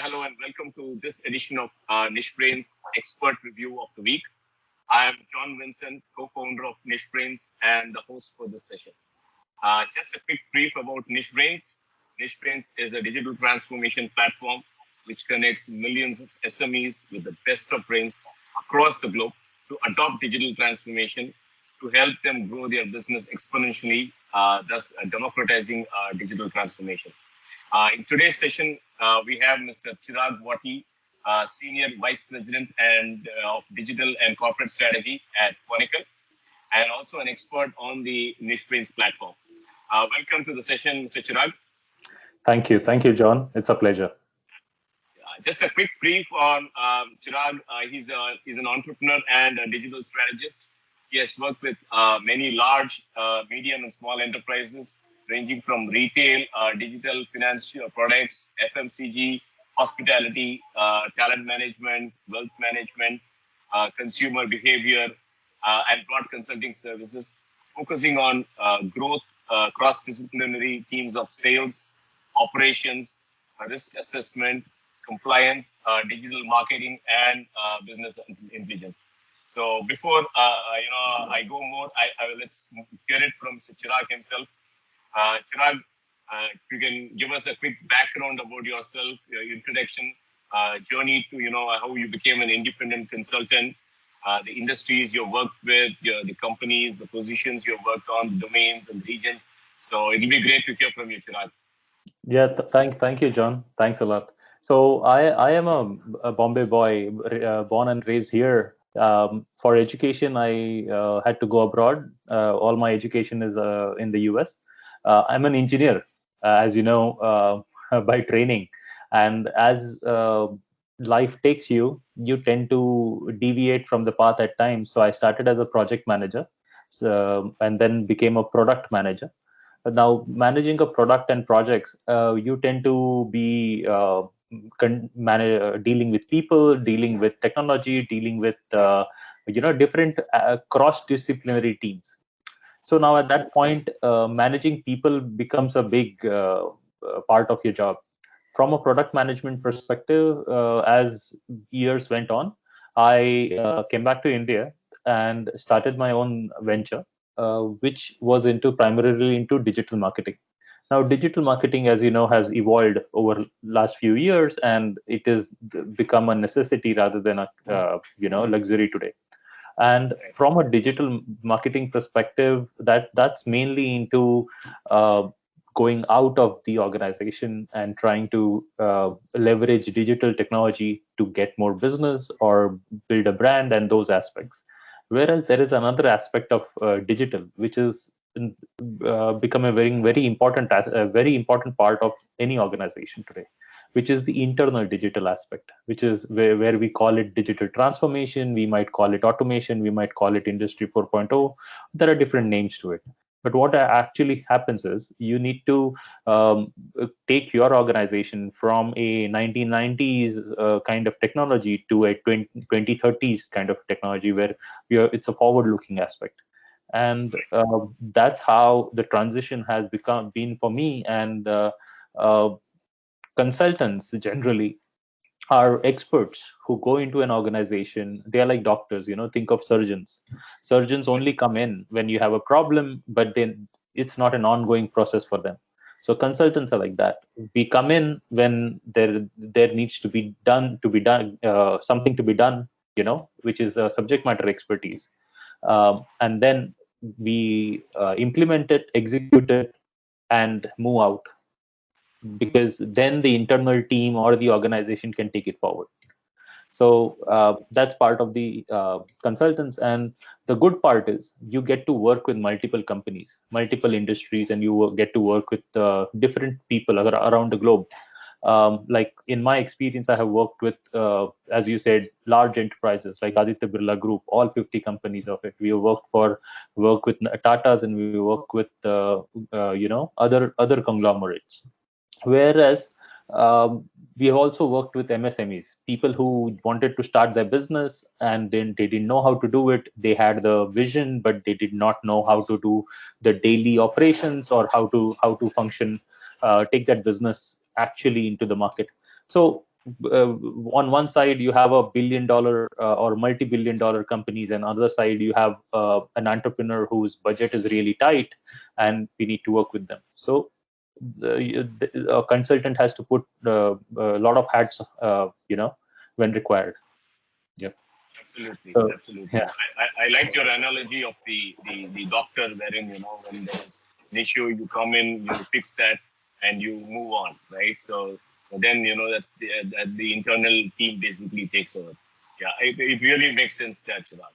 hello, and welcome to this edition of nicheBrains Expert Review of the Week. I am John Vincent, co-founder of nicheBrains and the host for this session. Just a quick brief about nicheBrains. nicheBrains is a digital transformation platform which connects millions of SMEs with the best of brains across the globe to adopt digital transformation to help them grow their business exponentially, thus democratizing digital transformation. In today's session, we have Mr. Chirag Warty, Senior Vice President of Digital and Corporate Strategy at Quanical, and also an expert on the nicheBrains platform. Welcome to the session, Mr. Chirag. Thank you. Thank you, John. It's a pleasure. Just a quick brief on Chirag. He's an entrepreneur and a digital strategist. He has worked with many large, medium, and small enterprises, ranging from retail, digital financial products, FMCG, hospitality, talent management, wealth management, consumer behavior, and broad consulting services, focusing on growth, cross-disciplinary teams of sales, operations, risk assessment, compliance, digital marketing, and business intelligence. So before I go more, let's hear it from Mr. Chirag himself. Chirag, if you can give us a quick background about yourself, your introduction, journey to how you became an independent consultant, the industries you worked with, the companies, the positions you worked on, the domains and regions. So it'll be great to hear from you, Chirag. Yeah, thank you, John. Thanks a lot. So I am a Bombay boy, born and raised here. For education, I had to go abroad. All my education is in the US. I'm an engineer, as you know, by training. And as life takes you, you tend to deviate from the path at times. So I started as a project manager, and then became a product manager. Now, managing a product and projects, you tend to be dealing with people, dealing with technology, dealing with different cross-disciplinary teams. So now at that point, managing people becomes a big part of your job. From a product management perspective, as years went on, I came back to India and started my own venture, which was primarily into digital marketing. Now, digital marketing, as you know, has evolved over last few years, and it has become a necessity rather than a luxury today. And from a digital marketing perspective, that's mainly into going out of the organization and trying to leverage digital technology to get more business or build a brand and those aspects. Whereas there is another aspect of digital, which is become a very important part of any organization today, which is the internal digital aspect, which is where we call it digital transformation. We might call it automation. We might call it Industry 4.0. There are different names to it. But what actually happens is you need to take your organization from a 1990s kind of technology to a 2030s kind of technology where it's a forward-looking aspect. And that's how the transition has been for me. And consultants generally are experts who go into an organization. They are like doctors, think of surgeons. Surgeons only come in when you have a problem, but then it's not an ongoing process for them. So consultants are like that. We come in when there needs to be something to be done, which is subject matter expertise. And then we implement it, execute it, and move out, because then the internal team or the organization can take it forward. So that's part of the consultants. And the good part is you get to work with multiple companies, multiple industries, and you get to work with different people around the globe. Like in my experience, I have worked with, as you said, large enterprises like Aditya Birla Group, all 50 companies of it. We work with Tatas, and we work with other conglomerates. Whereas we have also worked with MSMEs, people who wanted to start their business and then they didn't know how to do it. They had the vision, but they did not know how to do the daily operations or how to function, take that business actually into the market. So on one side you have $1 billion or multi-billion-dollar companies, and on the other side you have an entrepreneur whose budget is really tight, and we need to work with them. So a consultant has to put a lot of hats, when required. Yeah. Absolutely, So absolutely. yeah, I like your analogy of the doctor, wherein when there's an issue, you come in, you fix that, and you move on, right? So then that's that the internal team basically takes over. Yeah, it really makes sense that, Chirag.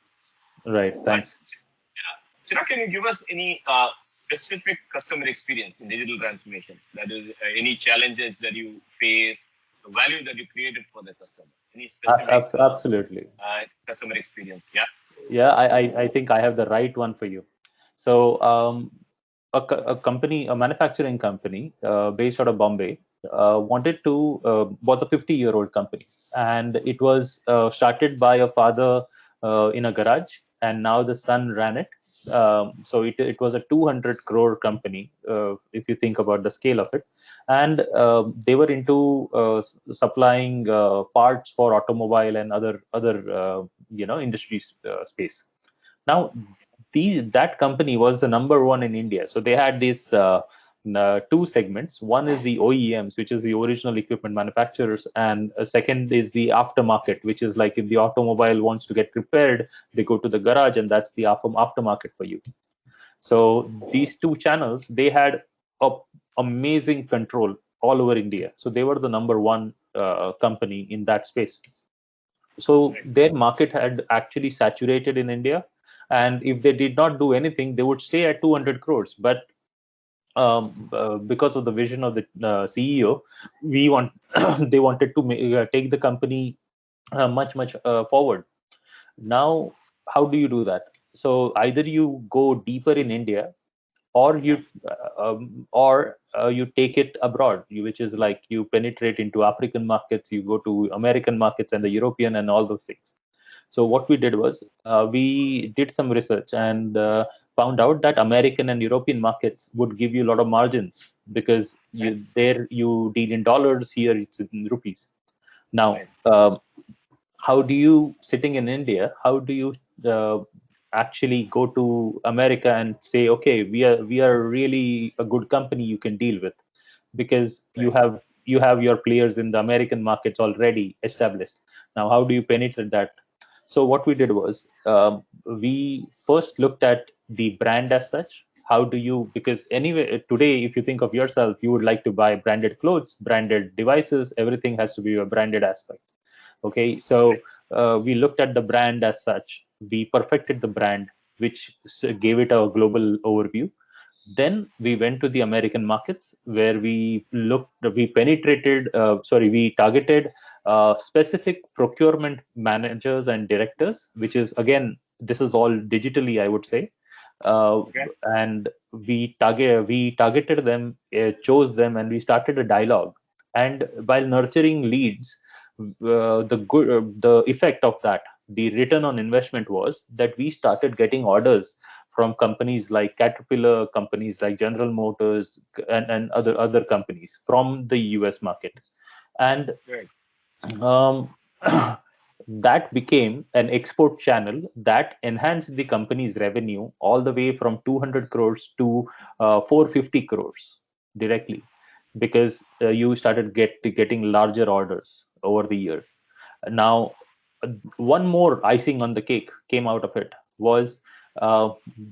right. But Thanks. yeah, Chirag, can you give us any specific customer experience in digital transformation? That is, any challenges that you faced, the value that you created for the customer? Any specific Absolutely. customer experience? Yeah. Yeah, I think I have the right one for you. So a company, a manufacturing company based out of Bombay, wanted to was a 50-year-old company, and it was started by a father in a garage, and now the son ran it. So it was a 200 crore company, if you think about the scale of it, and they were into supplying parts for automobile and other industries space. Now, that company was the number one in India. So they had these two segments. One is the OEMs, which is the original equipment manufacturers, and a second is the aftermarket, which is like if the automobile wants to get repaired, they go to the garage, and that's the aftermarket for you. So these two channels, they had a amazing control all over India. So they were the number one company in that space. So their market had actually saturated in India, and if they did not do anything, they would stay at 200 crores. But because of the vision of the CEO, they wanted to take the company much forward. Now, how do you do that? So either you go deeper in India, or you take it abroad, which is like you penetrate into African markets, you go to American markets and the European and all those things. So what we did was we did some research and found out that American and European markets would give you a lot of margins, because you deal in dollars, here it's in rupees. Now, how do you, sitting in India, how do you actually go to America and say, okay, we are really a good company you can deal with, because you have your players in the American markets already established. Now, how do you penetrate that? So what we did was we first looked at the brand as such. How do you, because anyway, today, if you think of yourself, you would like to buy branded clothes, branded devices, everything has to be a branded aspect. Okay, so we looked at the brand as such. We perfected the brand, which gave it a global overview. Then we went to the American markets, where we targeted specific procurement managers and directors, which is, again, this is all digitally, I would say. And we targeted them, chose them, and we started a dialogue. And while nurturing leads, the effect of that, the return on investment, was that we started getting orders from companies like Caterpillar, companies like General Motors, and other companies from the US market. And um, that became an export channel that enhanced the company's revenue all the way from 200 crores to 450 crores directly, because you started getting larger orders over the years. Now, one more icing on the cake came out of it was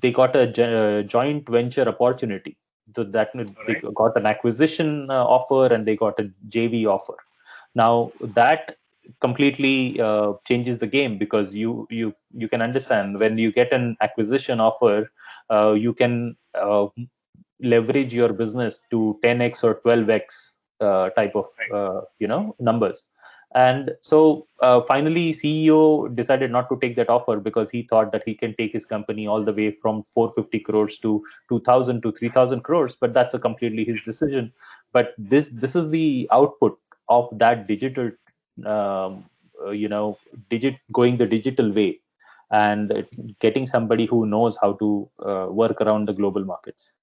they got a joint venture opportunity. So that they got an acquisition offer, and they got a JV offer. Now that completely changes the game, because you can understand, when you get an acquisition offer, you can leverage your business to 10x or 12x type of numbers. And so finally, CEO decided not to take that offer, because he thought that he can take his company all the way from 450 crores to 2000 to 3000 crores. But that's a completely his decision. But this is the output of that digital, going the digital way, and getting somebody who knows how to work around the global markets.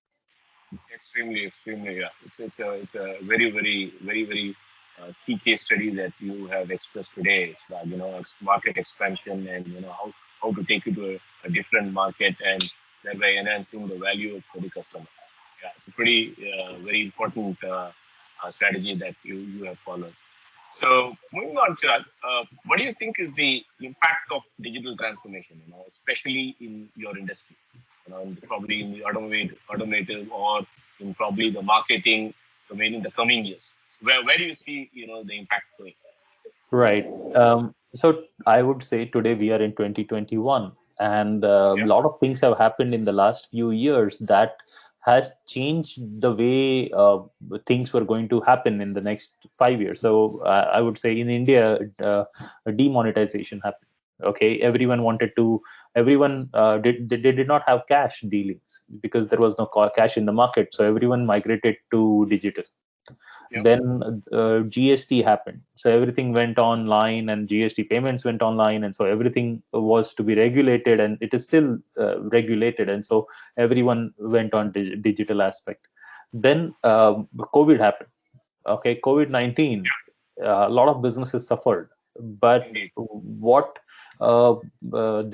Extremely, extremely. Yeah, it's a very, very, very, very key case study that you have expressed today, Chirag, market expansion and how to take it to a different market and thereby enhancing the value for the customer. Yeah, it's a pretty very important strategy that you have followed. So moving on, Chirag, what do you think is the impact of digital transformation? Especially in your industry, probably in the automotive or in probably the marketing domain in the coming years. Where do you see the impact going? Right. So I would say today we are in 2021, and a Yeah, lot of things have happened in the last few years that has changed the way things were going to happen in the next 5 years. So I would say in India, demonetization happened. Okay, everyone they did not have cash dealings because there was no cash in the market. So everyone migrated to digital. yeah, Then GST happened, so everything went online, and GST payments went online, and so everything was to be regulated, and it is still regulated, and so everyone went on digital aspect. Then COVID happened. Okay, COVID-19, a lot of businesses suffered, but indeed. what uh,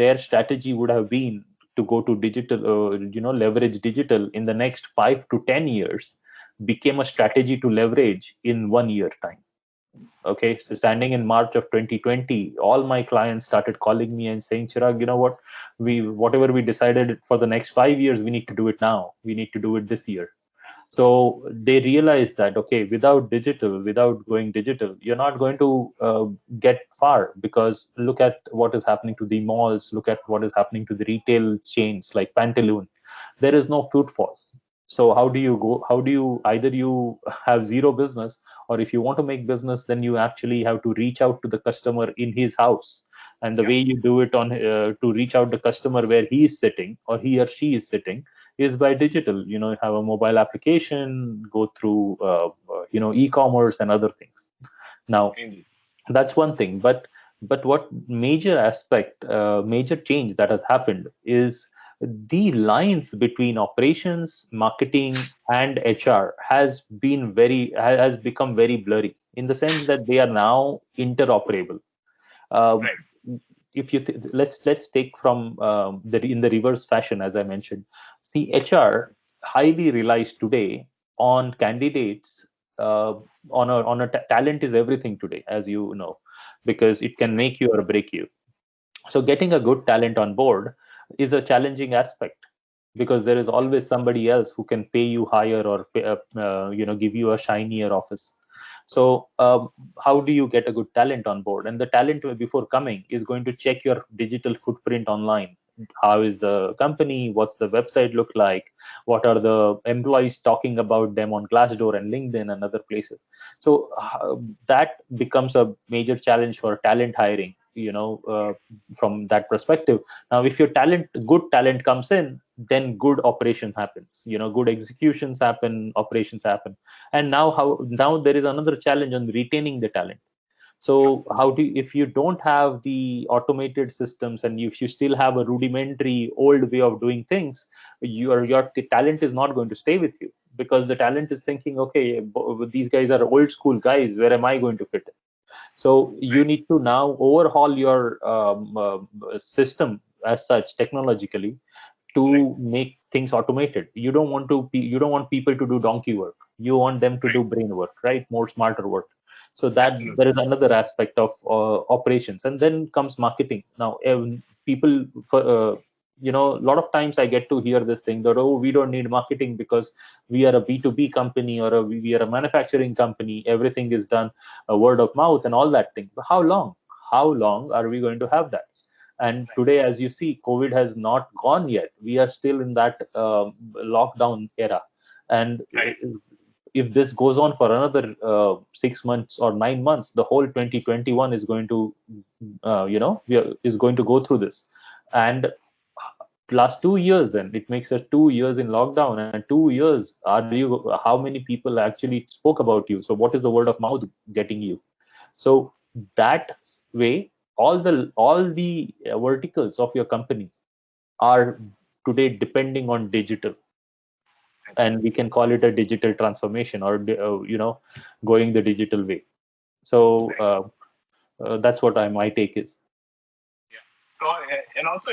their strategy would have been to go to digital, leverage digital in the next 5 to 10 years became a strategy to leverage in 1 year time. Okay, so standing in March of 2020, all my clients started calling me and saying, Chirag, you know what, whatever we decided for the next 5 years, we need to do it now. We need to do it this year. So they realized that, okay, without going digital, you're not going to get far, because look at what is happening to the malls, look at what is happening to the retail chains like Pantaloon. There is no footfall. So how do you go? How do you, either you have zero business, or if you want to make business, then you actually have to reach out to the customer in his house. And the Yeah, way you do it on to reach out the customer where he is sitting or he or she is sitting is by digital. Have a mobile application, go through e-commerce and other things. Now indeed. that's one thing, but what major change that has happened is the lines between operations, marketing, and HR has become very blurry, in the sense that they are now interoperable. um, Right. if you let's take from the in the reverse fashion, as I mentioned. See, HR highly relies today on candidates. Talent is everything today, as you know, because it can make you or break you. So getting a good talent on board is a challenging aspect, because there is always somebody else who can pay you higher, or give you a shinier office. So how do you get a good talent on board? And the talent, before coming, is going to check your digital footprint online. How is the company? What's the website look like? What are the employees talking about them on Glassdoor and LinkedIn and other places? So that becomes a major challenge for talent hiring, from that perspective. Now, if your good talent comes in, then good operations happens. Good executions happen, operations happen. And now there is another challenge on retaining the talent. Yeah, So if you don't have the automated systems, and if you still have a rudimentary old way of doing things, the talent is not going to stay with you, because the talent is thinking, okay, these guys are old school guys, where am I going to fit in? So you right. need to now overhaul your system as such, technologically, Correct. to make things automated. You don't want people to do donkey work. You want them to Right. do brain work, right? More smarter work. So that Absolutely. there is another aspect of operations. And then comes marketing. Now, people for a lot of times I get to hear this thing that, oh, we don't need marketing because we are a B2B company, or we are a manufacturing company. Everything is done word of mouth and all that thing. But how long are we going to have that? And Right. today, as you see, COVID has not gone yet. We are still in that lockdown era. And Right. if this goes on for another 6 months or 9 months, the whole 2021 is going to, is going to go through this. And last 2 years, then it makes us 2 years in lockdown, and 2 years, how many people actually spoke about you? So what is the word of mouth getting you? So that way, all the verticals of your company are today depending on digital, Right. and we can call it a digital transformation, or going the digital way. So that's what my take is. Yeah. So, and also,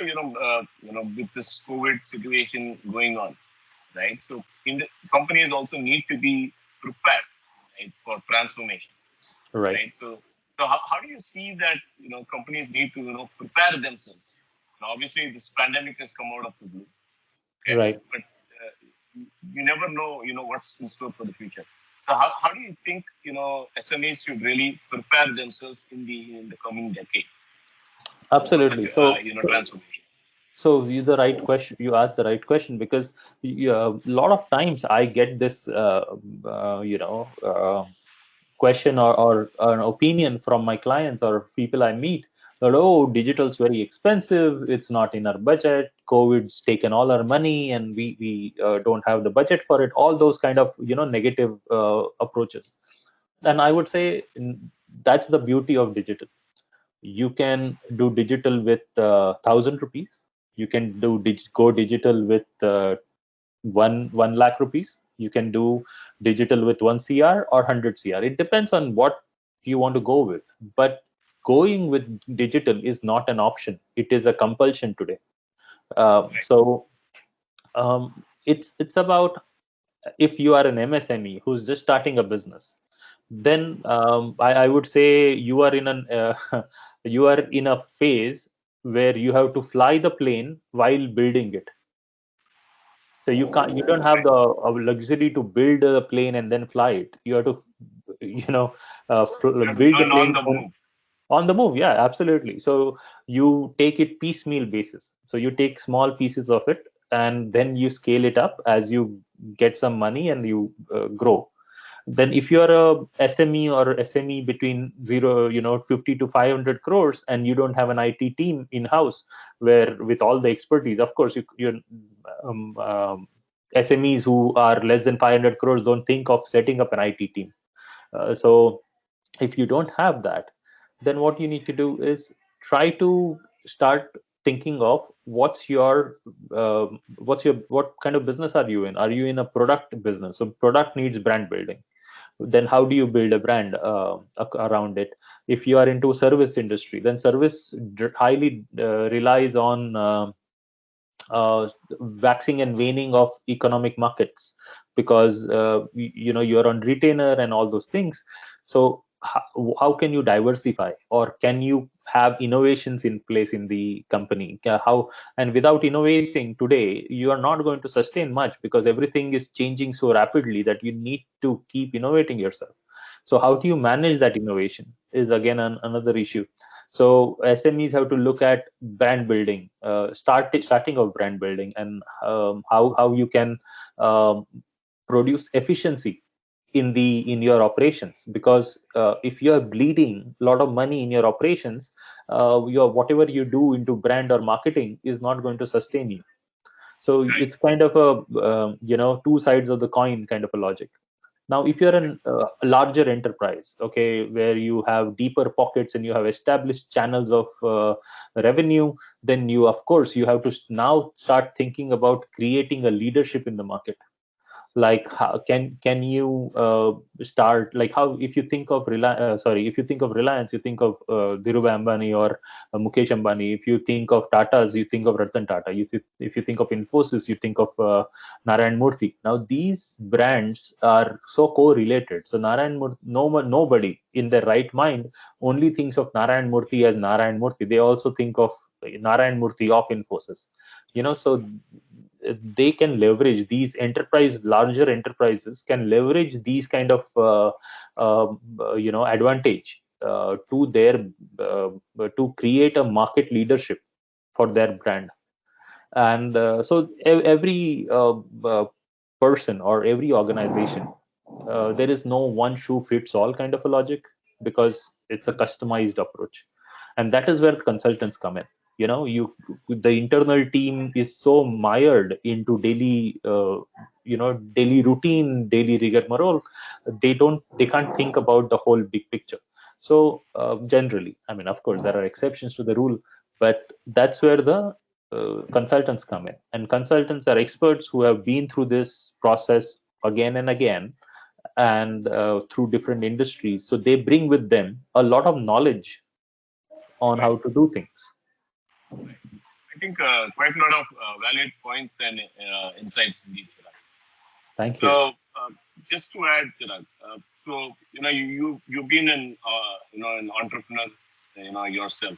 with this COVID situation going on, right? So, companies also need to be prepared, right, for transformation, Right. right? So how do you see that, companies need to, prepare themselves? Now, obviously, this pandemic has come out of the blue, okay, Right. but you never know, what's in store for the future. So, how do you think, SMEs should really prepare themselves in the coming decade for such Absolutely. a, So transformation? so you the right question. You asked the right question, because a lot of times I get this, question or an opinion from my clients or people I meet, that, oh, digital's very expensive. It's not in our budget. COVID's taken all our money, and we don't have the budget for it. All those kind of negative approaches. And I would say, that's the beauty of digital. You can do digital with 1,000 rupees. You can go digital with one lakh rupees. You can do digital with 1 CR or 100 CR. It depends on what you want to go with. But going with digital is not an option. It is a compulsion today. So it's about, if you are an MSME who's just starting a business, then I would say you are in an you are in a phase where you have to fly the plane while building it. So you don't have the luxury to build a plane and then fly it. You have to You have to build the learn on plane the move. on the move. Yeah, absolutely. So you take it piecemeal basis. So you take small pieces of it, and then you scale it up as you get some money and you grow. Then if you're a SME or SME between 50 to 500 crores, and you don't have an IT team in house where with all the expertise, of course you're SMEs who are less than 500 crores don't think of setting up an IT team. So if you don't have that, then what you need to do is try to start thinking of what kind of business are you in. Are you in a product business? So product needs brand building. Then how do you build a brand around it? If you are into service industry, then service highly relies on waxing and waning of economic markets, because you're on retainer and all those things. So how can you diversify, or can you have innovations in place in the company? How, and without innovating today, you are not going to sustain much, because everything is changing so rapidly that you need to keep innovating yourself. So how do you manage that innovation is again another issue. So SMEs have to look at brand building, starting of brand building, and how you can um, produce efficiency in your operations. Because if you are bleeding a lot of money in your operations, your whatever you do into brand or marketing is not going to sustain you. So Right. it's kind of a two sides of the coin kind of a logic. Now, if you're a larger enterprise, okay, where you have deeper pockets and you have established channels of revenue, then you, of course, you have to now start thinking about creating a leadership in the market. Like, how can you start, like, how, if you think of if you think of Reliance, you think of Dhirubhai Ambani or Mukesh Ambani. If you think of Tatas, you think of Ratan Tata. If you think of Infosys, you think of Narayan Murthy. Now these brands are so correlated. So Narayan Murthy, nobody in their right mind only thinks of Narayan Murthy as Narayan Murthy. They also think of Narayan Murthy of Infosys. So they can leverage these larger enterprises can leverage these kind of advantage to their to create a market leadership for their brand. And so every person or every organization, there is no one shoe fits all kind of a logic, because it's a customized approach. And that is where consultants come in. The internal team is so mired into daily routine, daily rigmarole. They can't think about the whole big picture. So generally, I mean, of course there are exceptions to the rule, but that's where the consultants come in. And consultants are experts who have been through this process again and again, and through different industries. So they bring with them a lot of knowledge on Right. how to do things. I think quite a lot of valid points and insights indeed, Chirag. Thank you. So just to add, Chirag, so you've been an entrepreneur, yourself.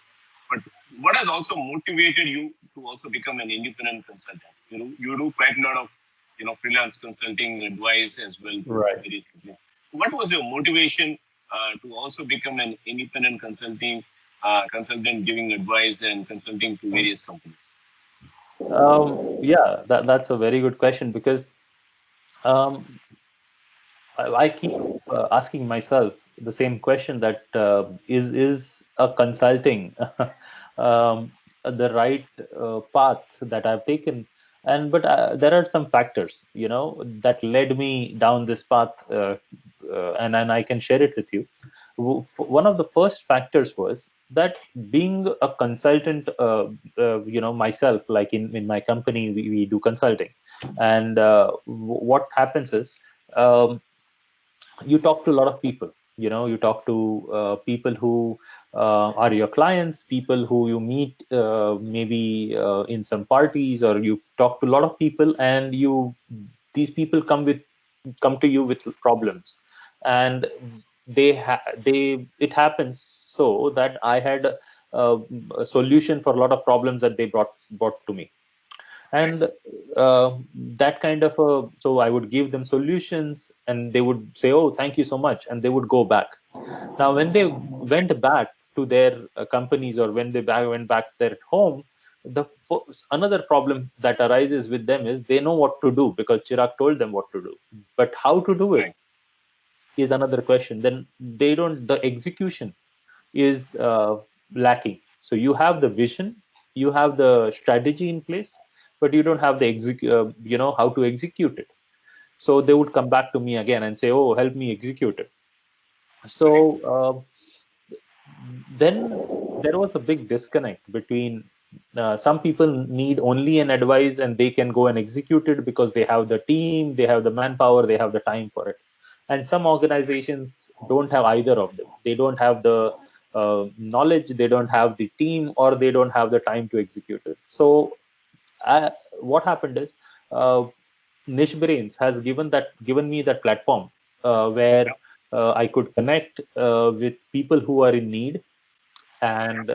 But what has also motivated you to also become an independent consultant? You do quite a lot of freelance consulting advice as well to Right. various companies. What was your motivation to also become an independent consultant giving advice and consulting to various companies? Yeah, that's a very good question, because um, I keep asking myself the same question, that is a consulting the right path that I've taken, and but there are some factors, that led me down this path, and I can share it with you. One of the first factors was that, being a consultant, myself, like in my company, we do consulting, and what happens is, um, you talk to a lot of people. You talk to people who are your clients, people who you meet maybe in some parties, or you talk to a lot of people, and these people come to you with problems, and they it happens so that I had a solution for a lot of problems that they brought to me. And that kind of so I would give them solutions, and they would say, oh, thank you so much, and they would go back. Now when they went back to their companies, or when went back to their home, another problem that arises with them is, they know what to do because Chirag told them what to do, but how to do it Right. is another question. Then they don't the execution is lacking. So you have the vision, you have the strategy in place, but you don't have the how to execute it. So they would come back to me again and say, oh, help me execute it. So Correct. then there was a big disconnect between, some people need only an advice, and they can go and execute it because they have the team, they have the manpower, they have the time for it. And some organizations don't have either of them. They don't have the knowledge, they don't have the team, or they don't have the time to execute it. So what happened is, nicheBrains has given me that platform, where I could connect with people who are in need, and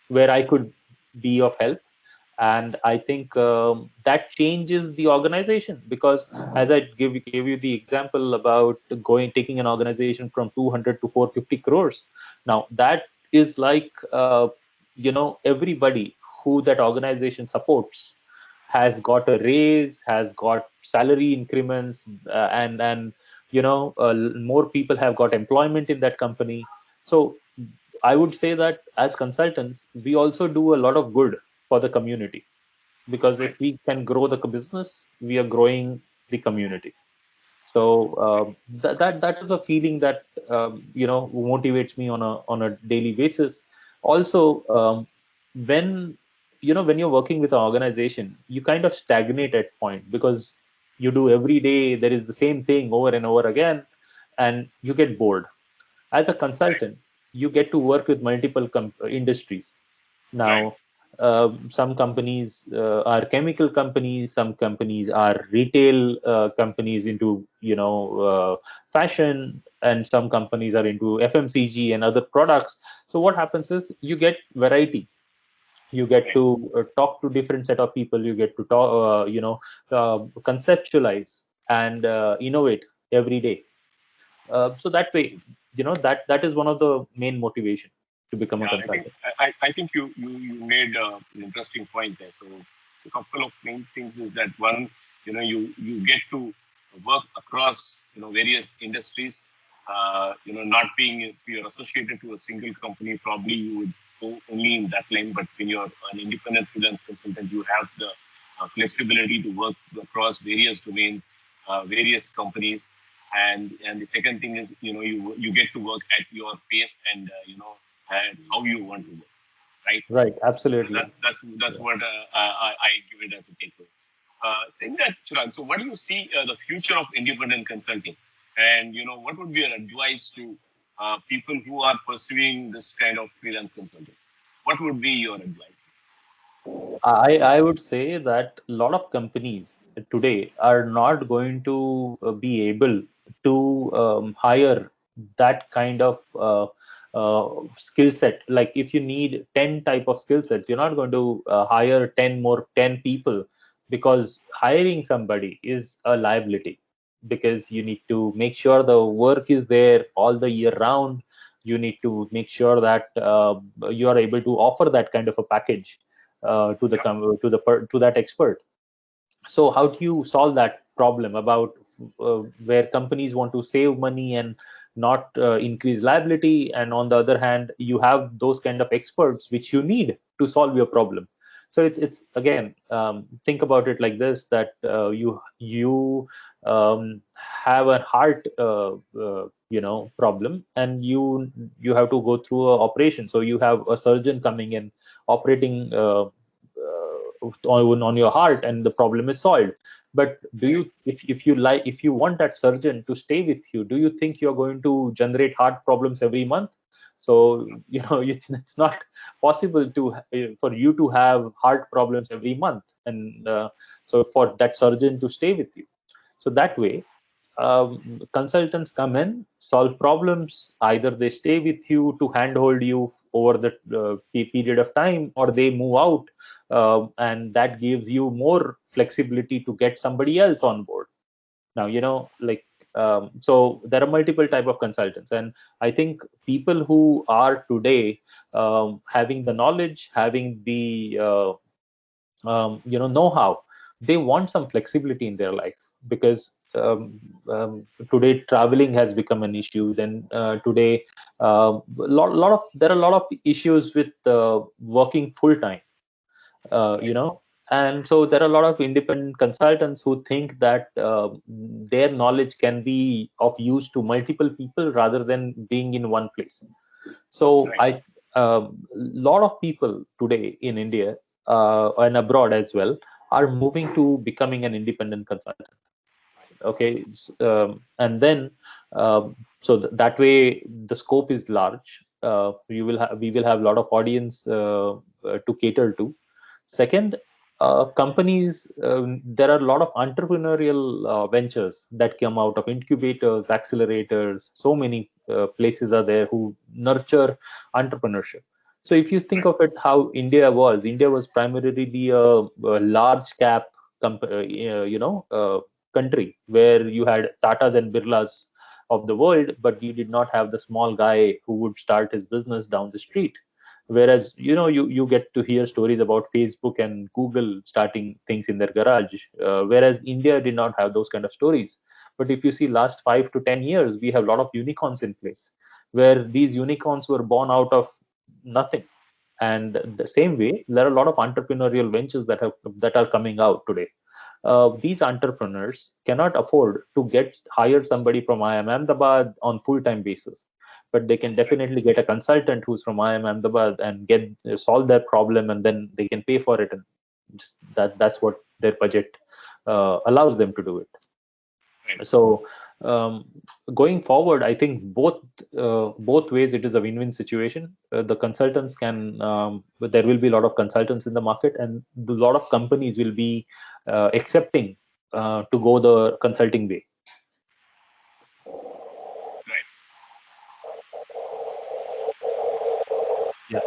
where I could be of help. And I think that changes the organization, because as I gave you the example about taking an organization from 200 to 450 crores. Now that is like, everybody who that organization supports has got a raise, has got salary increments, and more people have got employment in that company. So I would say that as consultants, we also do a lot of good for the community, because Right. if we can grow the business, we are growing the community. So that is a feeling that motivates me on a daily basis. Also, when when you're working with an organization, you kind of stagnate at point, because you do every day there is the same thing over and over again, and you get bored. As a Right. consultant, you get to work with multiple industries. Right. Now, some companies are chemical companies, some companies are retail companies into fashion, and some companies are into FMCG and other products. So what happens is, you get variety. You get Right. to talk to different set of people. You get to talk, conceptualize and innovate every day. So that way, that is one of the main motivation to become a Yeah, I think consultant. I think you made an interesting point there. So a couple of main things is that one, you get to work across various industries. Not being, if you're associated to a single company, probably you would go only in that lane. But when you're an independent freelance consultant, you have the flexibility to work across various domains, various companies. And the second thing is, you get to work at your pace, and how you want to work, right? Right, So absolutely. that's Yeah. what I give it as a takeaway. Saying that, Chirag, so what do you see the future of independent consulting? And what would be your advice to people who are pursuing this kind of freelance consulting? What would be your advice? I would say that a lot of companies today are not going to be able to hire that kind of skill set. Like if you need 10 type of skill sets, you're not going to hire 10 people, because hiring somebody is a liability, because you need to make sure the work is there all the year round. You need to make sure that you are able to offer that kind of a package Yeah. to that expert. So how do you solve that problem about where companies want to save money and not increase liability, and on the other hand you have those kind of experts which you need to solve your problem? So it's again, think about it like this, that you have a heart problem, and you have to go through a operation. So you have a surgeon coming in, operating on your heart, and the problem is solved. But do Right. you, if you want that surgeon to stay with you, do you think you're going to generate heart problems every month? So it's not possible to for you to have heart problems every month, and so for that surgeon to stay with you. So that way, consultants come in, solve problems. Either they stay with you to handhold you over the period of time, or they move out, and that gives you more flexibility to get somebody else on board. Now, like, so there are multiple type of consultants, and I think people who are today having the knowledge, having the know-how, they want some flexibility in their life, because today traveling has become an issue. Then today, there are a lot of issues with working full time, uh, you Right. know and so there are a lot of independent consultants who think that their knowledge can be of use to multiple people rather than being in one place. So Right. lot of people today in India, and abroad as well, are moving to becoming an independent consultant. Okay. And then so that way the scope is large. We will have a lot of audience to cater to. Second, companies, there are a lot of entrepreneurial ventures that come out of incubators, accelerators. So many places are there who nurture entrepreneurship. So if you think Right. of it, how India was primarily a large cap country, where you had Tatas and Birlas of the world, but you did not have the small guy who would start his business down the street. Whereas you get to hear stories about Facebook and Google starting things in their garage, whereas India did not have those kind of stories. But if you see last 5 to 10 years, we have a lot of unicorns in place, where these unicorns were born out of nothing. And the same way, there are a lot of entrepreneurial ventures that are coming out today. These entrepreneurs cannot afford to get hire somebody from IIM Ahmedabad on full-time basis, but they can Right. definitely get a consultant who's from IIM Ahmedabad and get solve their problem, and then they can pay for it, and just that's what their budget allows them to do it. Right. So um, going forward, I think both ways it is a win-win situation. The consultants can there will be a lot of consultants in the market, and a lot of companies will be accepting to go the consulting way. Right. Yeah.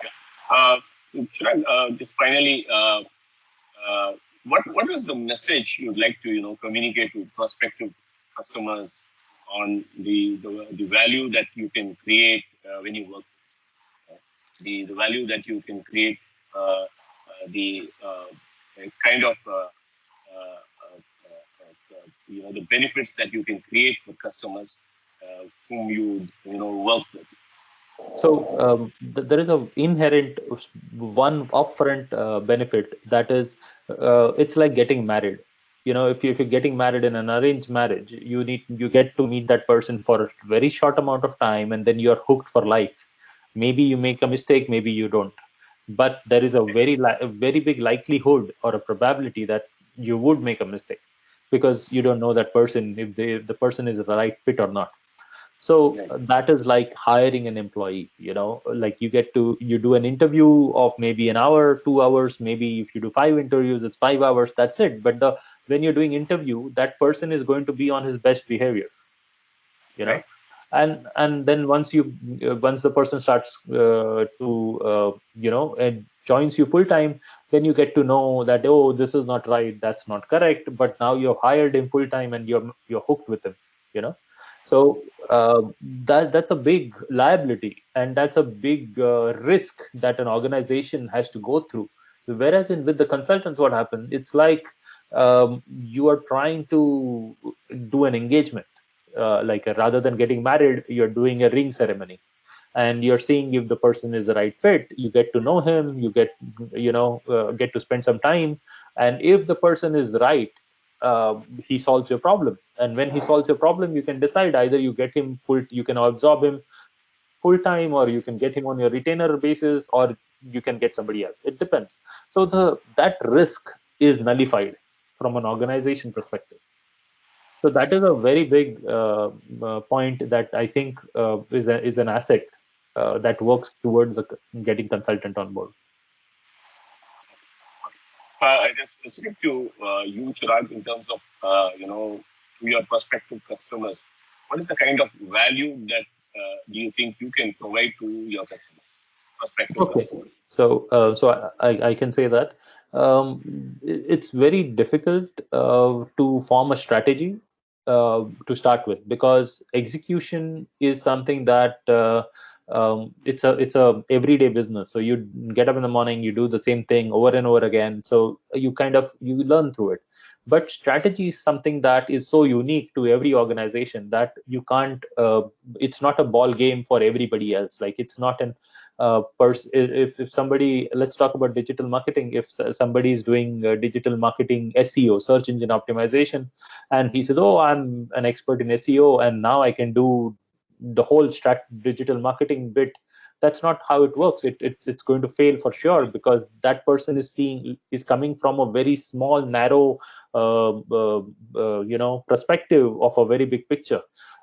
Yeah. So Chirag, just finally, uh, what is the message you'd like to communicate to prospective customers on the value that you can create when you work, the value that you can create, the kind of the benefits that you can create for customers whom you work with. So there is a inherent one upfront benefit, that is, it's like getting married. If you're getting married in an arranged marriage, you get to meet that person for a very short amount of time, and then you're hooked for life. Maybe you make a mistake, maybe you don't, but there is a very big likelihood or a probability that you would make a mistake. because you don't know that person, if the person is the right fit or not. So Right. that is like hiring an employee, like you do an interview of maybe an hour, 2 hours, maybe if you do 5 interviews, it's 5 hours, that's it. But when you're doing interview, that person is going to be on his best behavior, you know Right. and then once the person starts to and joins you full time, then you get to know that, oh, this is not right, that's not correct, but now you've hired him full time and you're hooked with him, you know so that's a big liability, and that's a big risk that an organization has to go through. Whereas with the consultants, what happens, it's like you are trying to do an engagement, rather than getting married, you're doing a ring ceremony, and you're seeing if the person is the right fit. You get to know him, you get to spend some time, and if the person is right, he solves your problem. And when he solves your problem, you can decide, either you can absorb him full time, or you can get him on your retainer basis, or you can get somebody else. It depends. So that risk is nullified from an organization perspective. So that is a very big point that I think is an asset that works towards getting consultant on board. It is specific to you, Chirag, in terms of to your prospective customers. What is the kind of value that do you think you can provide to your customers, prospective Okay, customers? so I can say that it's very difficult to form a strategy to start with, because execution is something that it's a everyday business. So you get up in the morning, you do the same thing over and over again. So you learn through it. But strategy is something that is so unique to every organization that you can't. It's not a ball game for everybody else. Like, it's not an if somebody, let's talk about digital marketing. If somebody is doing digital marketing, SEO, search engine optimization, and he says, oh, I'm an expert in SEO and now I can do the whole digital marketing bit, that's not how it works. It's going to fail for sure, because that person is coming from a very small, narrow perspective of a very big picture.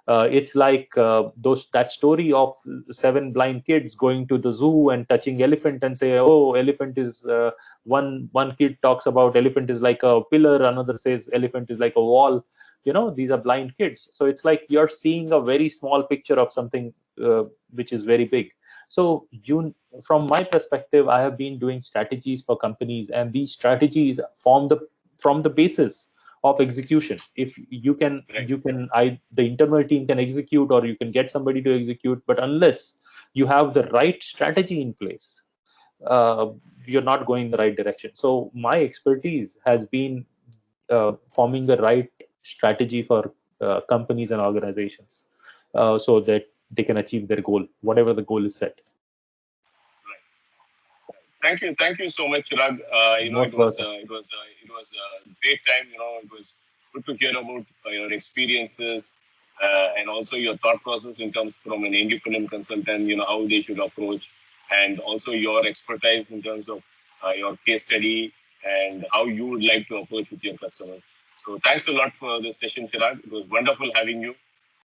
It's like that story of 7 blind kids going to the zoo and touching elephant and say, oh, elephant is one kid talks about elephant is like a pillar, another says elephant is like a wall. These are blind kids. So it's like you're seeing a very small picture of something which is very big. So from my perspective, I have been doing strategies for companies, and these strategies from the basis of execution. If Right. the internal team can execute, or you can get somebody to execute, but unless you have the right strategy in place, uh, you're not going the right direction. So my expertise has been forming the right strategy for companies and organizations, so that they can achieve their goal, whatever the goal is set. Thank you so much, Chirag. Most welcome. It was a great time. It was good to hear about your experiences and also your thought process in terms from an independent consultant. How they should approach, and also your expertise in terms of your case study and how you would like to approach with your customers. So thanks a lot for this session, Chirag. It was wonderful having you.